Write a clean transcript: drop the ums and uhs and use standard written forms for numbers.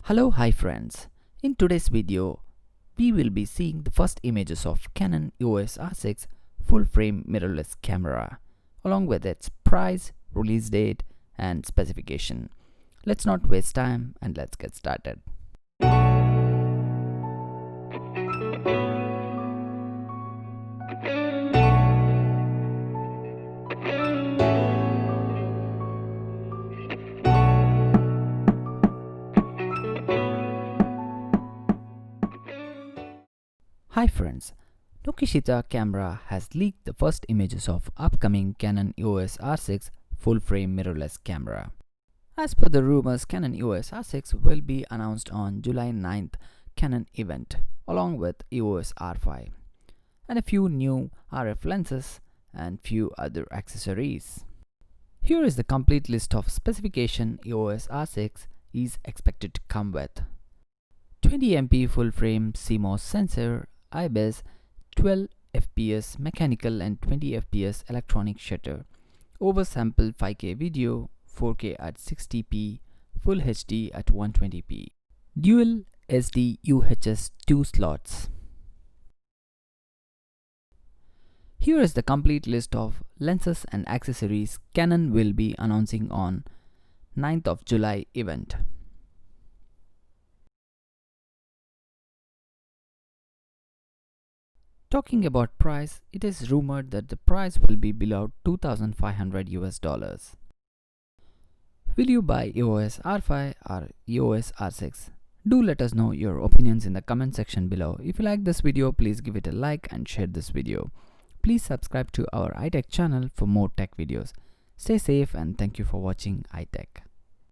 Hi friends. In today's video, we will be seeing the first images of Canon EOS R6 full-frame mirrorless camera, along with its price, release date, and specification. Let's not waste time and let's get started. Hi friends, Nokishita Camera has leaked the first images of upcoming Canon EOS R6 full-frame mirrorless camera. As per the rumors, Canon EOS R6 will be announced on July 9th Canon event along with EOS R5 and a few new RF lenses and few other accessories. Here is the complete list of specification EOS R6 is expected to come with: 20MP full-frame CMOS sensor, ibis, 12 fps mechanical and 20 fps electronic shutter, oversample 5K video, 4K at 60p, Full HD at 120p, dual SD UHS 2 slots. Here is the complete list of lenses and accessories Canon will be announcing on 9th of July event. Talking about price, it is rumored that the price will be below $2,500. Will you buy EOS R5 or EOS R6? Do let us know your opinions in the comment section below. If you like this video, please give it a like and share this video. Please subscribe to our iTech channel for more tech videos. Stay safe and thank you for watching iTech.